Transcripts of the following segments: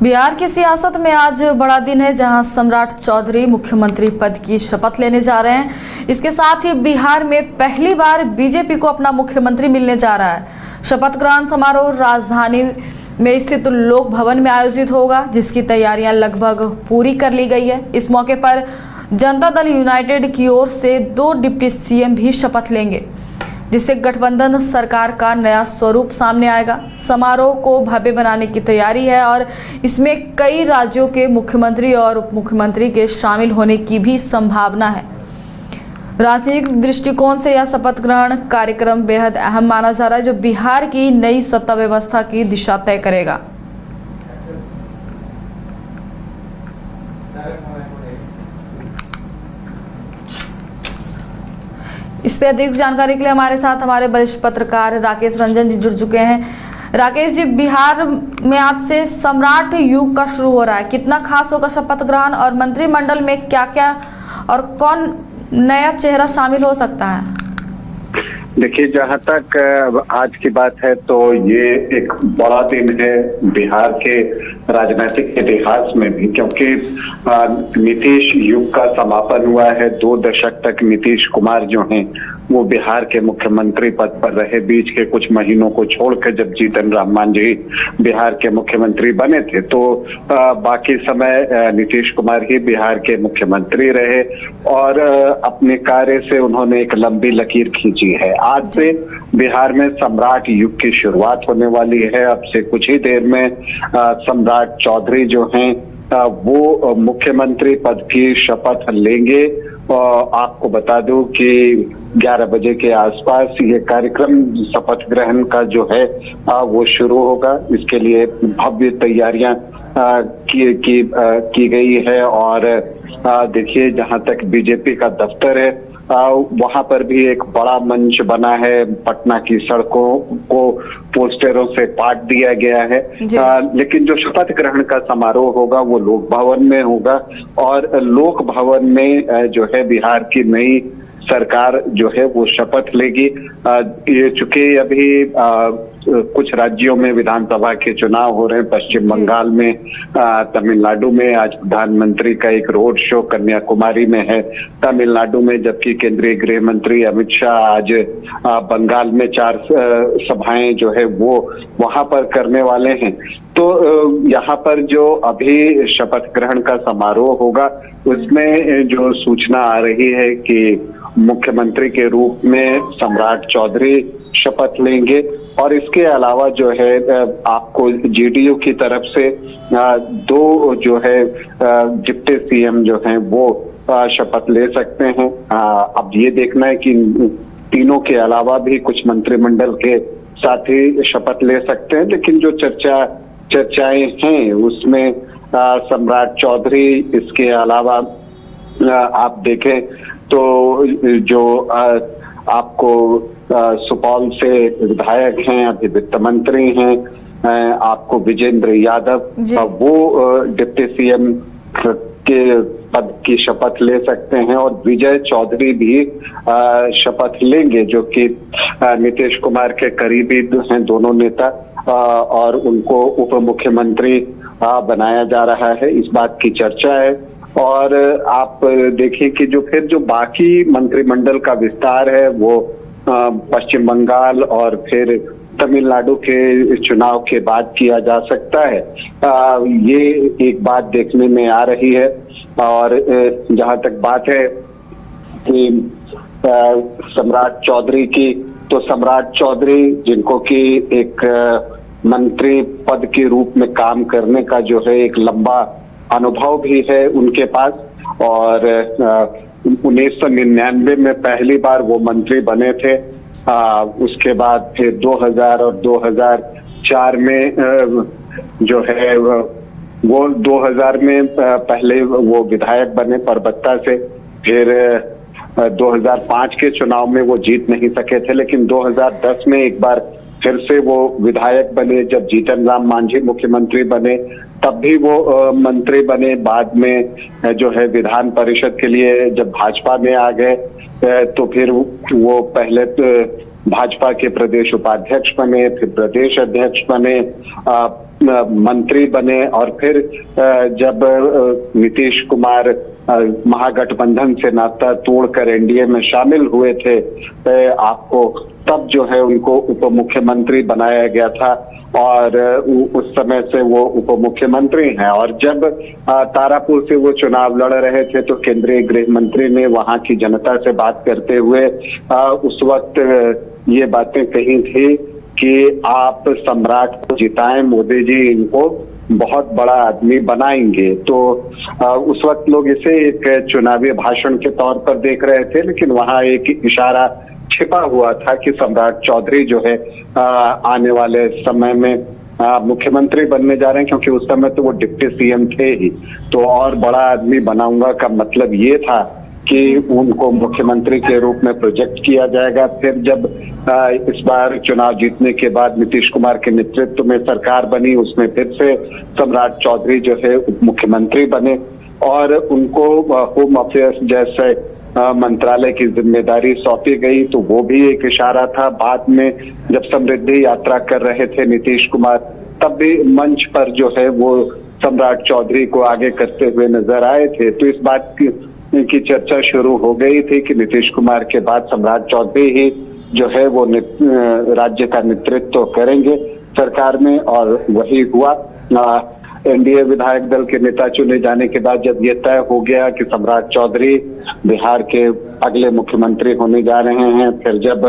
बिहार की सियासत में आज बड़ा दिन है, जहां सम्राट चौधरी मुख्यमंत्री पद की शपथ लेने जा रहे हैं। इसके साथ ही बिहार में पहली बार बीजेपी को अपना मुख्यमंत्री मिलने जा रहा है। शपथ ग्रहण समारोह राजधानी में स्थित लोक भवन में आयोजित होगा, जिसकी तैयारियां लगभग पूरी कर ली गई है। इस मौके पर जनता दल यूनाइटेड की ओर से 2 डिप्टी सीएम भी शपथ लेंगे, जिससे गठबंधन सरकार का नया स्वरूप सामने आएगा। समारोह को भव्य बनाने की तैयारी है और इसमें कई राज्यों के मुख्यमंत्री और उप मुख्यमंत्री के शामिल होने की भी संभावना है। राजनीतिक दृष्टिकोण से यह शपथ ग्रहण कार्यक्रम बेहद अहम माना जा रहा है, जो बिहार की नई सत्ता व्यवस्था की दिशा तय करेगा। इस पे अधिक जानकारी के लिए हमारे साथ हमारे वरिष्ठ पत्रकार राकेश रंजन जी जुड़ चुके हैं। राकेश जी, बिहार में आज से सम्राट युग का शुरू हो रहा है, कितना खास होगा शपथ ग्रहण और मंत्रिमंडल में क्या क्या और कौन नया चेहरा शामिल हो सकता है? देखिए, जहां तक आज की बात है तो ये एक बड़ा दिन है बिहार के राजनीतिक इतिहास में भी, क्योंकि नीतीश युग का समापन हुआ है। 2 दशक तक नीतीश कुमार जो हैं वो बिहार के मुख्यमंत्री पद पर रहे। बीच के कुछ महीनों को छोड़कर जब जीतन राम मांझी बिहार के मुख्यमंत्री बने थे, तो बाकी समय नीतीश कुमार ही बिहार के मुख्यमंत्री रहे और अपने कार्य से उन्होंने एक लंबी लकीर खींची है। आज से बिहार में सम्राट युग की शुरुआत होने वाली है। अब से कुछ ही देर में सम्राट चौधरी जो हैं वो मुख्यमंत्री पद की शपथ लेंगे। आपको बता दूं कि 11 बजे के आसपास ये कार्यक्रम शपथ ग्रहण का जो है वो शुरू होगा। इसके लिए भव्य तैयारियां की गई है और देखिए, जहां तक बीजेपी का दफ्तर है वहां पर भी एक बड़ा मंच बना है। पटना की सड़कों को पोस्टरों से पाट दिया गया है। लेकिन जो शपथ ग्रहण का समारोह होगा वो लोक भवन में होगा और लोक भवन में जो है बिहार की नई सरकार जो है वो शपथ लेगी। ये चूंकि अभी कुछ राज्यों में विधानसभा के चुनाव हो रहे हैं, पश्चिम बंगाल में, तमिलनाडु में आज प्रधानमंत्री का एक रोड शो कन्याकुमारी में है तमिलनाडु में, जबकि केंद्रीय गृह मंत्री अमित शाह आज बंगाल में 4 सभाएं जो है वो वहां पर करने वाले हैं। तो यहाँ पर जो अभी शपथ ग्रहण का समारोह होगा उसमें जो सूचना आ रही है कि मुख्यमंत्री के रूप में सम्राट चौधरी शपथ लेंगे और इसके अलावा जो है आपको जेडीयू की तरफ से 2 जो है डिप्टी सीएम जो हैं वो शपथ ले सकते हैं। अब ये देखना है कि तीनों के अलावा भी कुछ मंत्रिमंडल के साथी शपथ ले सकते हैं, लेकिन जो चर्चाएं हैं उसमें सम्राट चौधरी, इसके अलावा आप देखें तो जो आपको सुपौल से विधायक हैं, अभी वित्त मंत्री हैं, आपको विजेंद्र यादव, वो डिप्टी सीएम के पद की शपथ ले सकते हैं और विजय चौधरी भी शपथ लेंगे, जो कि नीतीश कुमार के करीबी हैं दोनों नेता और उनको उप मुख्यमंत्री बनाया जा रहा है, इस बात की चर्चा है। और आप देखिए कि जो बाकी मंत्रिमंडल का विस्तार है वो पश्चिम बंगाल और फिर तमिलनाडु के चुनाव के बाद किया जा सकता है। ये एक बात देखने में आ रही है। और जहां तक बात है कि सम्राट चौधरी की, तो सम्राट चौधरी जिनको कि एक मंत्री पद के रूप में काम करने का जो है एक लंबा अनुभव भी है उनके पास और 1999 में पहली बार वो मंत्री बने थे। उसके बाद फिर 2000 और 2004 में जो है वो 2000 में पहले वो विधायक बने परबत्ता से, फिर 2005 के चुनाव में वो जीत नहीं सके थे, लेकिन 2010 में एक बार फिर से वो विधायक बने। जब जीतन राम मांझी मुख्यमंत्री बने तब भी वो मंत्री बने। बाद में जो है विधान परिषद के लिए जब भाजपा में आ गए तो फिर वो पहले तो भाजपा के प्रदेश उपाध्यक्ष बने, फिर प्रदेश अध्यक्ष बने। मंत्री बने और फिर जब नीतीश कुमार महागठबंधन से नाता तोड़कर एनडीए में शामिल हुए थे, आपको तब जो है उनको उप मुख्यमंत्री बनाया गया था और उस समय से वो उप मुख्यमंत्री हैं। और जब तारापुर से वो चुनाव लड़ रहे थे तो केंद्रीय गृह मंत्री ने वहां की जनता से बात करते हुए उस वक्त ये बातें कही थी कि आप सम्राट को जिताएं, मोदी जी इनको बहुत बड़ा आदमी बनाएंगे। तो उस वक्त लोग इसे एक चुनावी भाषण के तौर पर देख रहे थे, लेकिन वहां एक इशारा छिपा हुआ था कि सम्राट चौधरी जो है आने वाले समय में मुख्यमंत्री बनने जा रहे हैं, क्योंकि उस समय तो वो डिप्टी सीएम थे ही। तो और बड़ा आदमी बनाऊंगा का मतलब ये था कि उनको मुख्यमंत्री के रूप में प्रोजेक्ट किया जाएगा। फिर जब इस बार चुनाव जीतने के बाद नीतीश कुमार के नेतृत्व में सरकार बनी, उसमें फिर से सम्राट चौधरी जो है उप मुख्यमंत्री बने और उनको होम अफेयर्स जैसे मंत्रालय की जिम्मेदारी सौंपी गई। तो वो भी एक इशारा था। बाद में जब समृद्धि यात्रा कर रहे थे नीतीश कुमार, तब भी मंच पर जो है वो सम्राट चौधरी को आगे करते हुए नजर आए थे। तो इस बात की चर्चा शुरू हो गई थी कि नीतीश कुमार के बाद सम्राट चौधरी ही जो है वो राज्य का नेतृत्व करेंगे सरकार में, और वही हुआ। एनडीए विधायक दल के नेता चुने जाने के बाद जब ये तय हो गया कि सम्राट चौधरी बिहार के अगले मुख्यमंत्री होने जा रहे हैं, फिर जब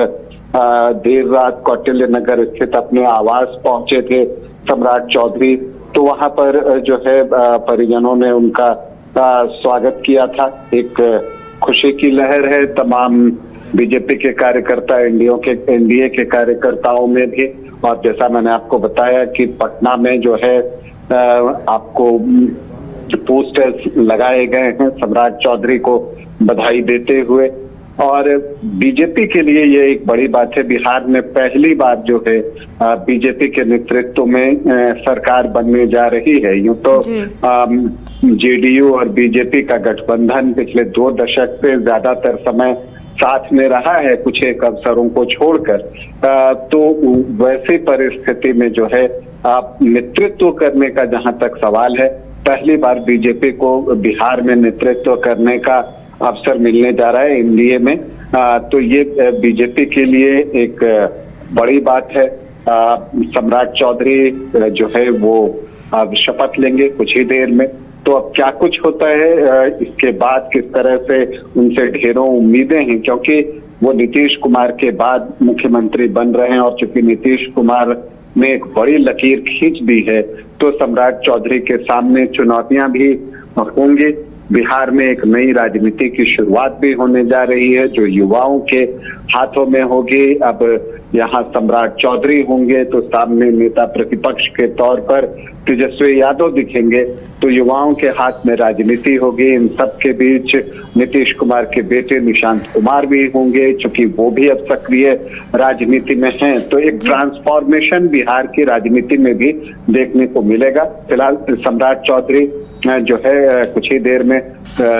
देर रात कौटिल्य नगर स्थित अपने आवास पहुंचे थे सम्राट चौधरी, तो वहां पर जो है परिजनों ने उनका स्वागत किया था। एक खुशी की लहर है तमाम बीजेपी के कार्यकर्ता, एनडीए के कार्यकर्ताओं में भी। और जैसा मैंने आपको बताया कि पटना में जो है आपको पोस्टर्स लगाए गए हैं सम्राट चौधरी को बधाई देते हुए। और बीजेपी के लिए ये एक बड़ी बात है। बिहार में पहली बार जो है बीजेपी के नेतृत्व में सरकार बनने जा रही है। यूं तो जेडीयू और बीजेपी का गठबंधन पिछले 2 दशक से ज्यादातर समय साथ में रहा है, कुछ एक अवसरों को छोड़कर। तो वैसी परिस्थिति में जो है नेतृत्व करने का जहां तक सवाल है, पहली बार बीजेपी को बिहार में नेतृत्व करने का अवसर मिलने जा रहा है एनडीए में। तो ये बीजेपी के लिए एक बड़ी बात है। सम्राट चौधरी जो है वो अब शपथ लेंगे कुछ ही देर में। तो अब क्या कुछ होता है इसके बाद, किस तरह से उनसे ढेरों उम्मीदें हैं, क्योंकि वो नीतीश कुमार के बाद मुख्यमंत्री बन रहे हैं। और चूंकि नीतीश कुमार ने एक बड़ी लकीर खींच दी है, तो सम्राट चौधरी के सामने चुनौतियां भी होंगी। बिहार में एक नई राजनीति की शुरुआत भी होने जा रही है, जो युवाओं के हाथों में होगी। अब यहाँ सम्राट चौधरी होंगे तो सामने नेता प्रतिपक्ष के तौर पर तेजस्वी यादव दिखेंगे, तो युवाओं के हाथ में राजनीति होगी। इन सब के बीच नीतीश कुमार के बेटे निशांत कुमार भी होंगे, क्योंकि वो भी अब सक्रिय राजनीति में हैं। तो एक ट्रांसफॉर्मेशन बिहार की राजनीति में भी देखने को मिलेगा। फिलहाल सम्राट चौधरी जो है कुछ ही देर में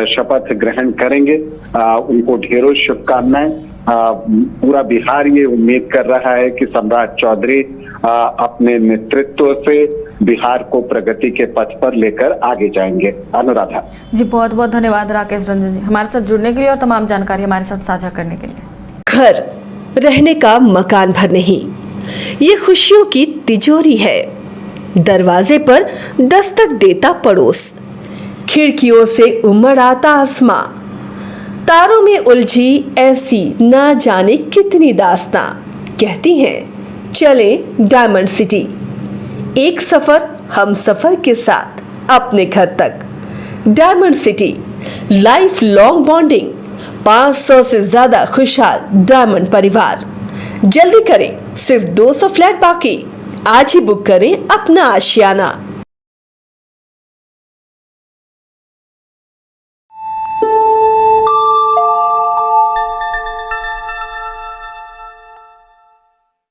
शपथ ग्रहण करेंगे। उनको ढेरों शुभकामनाएं। पूरा बिहार ये उम्मीद कर रहा है कि सम्राट चौधरी अपने नेतृत्व से बिहार को प्रगति के पथ पर लेकर आगे जाएंगे। अनुराधा जी, बहुत बहुत धन्यवाद राकेश रंजन जी हमारे साथ जुड़ने के लिए और तमाम जानकारी हमारे साथ साझा करने के लिए। घर रहने का मकान भर नहीं, ये खुशियों की तिजोरी है। दरवाजे पर दस्तक देता पड़ोस, खिड़कियों से उमड़ आता आसमां, तारों में उलझी ऐसी ना जाने कितनी दास्तां। कहती हैं चले डायमंड सिटी, एक सफर हम सफर के साथ अपने घर तक। Diamond city, life long bonding, 500 से ज्यादा खुशहाल डायमंड परिवार। जल्दी करें, सिर्फ 200 फ्लैट बाकी। आज ही बुक करें अपना आशियाना।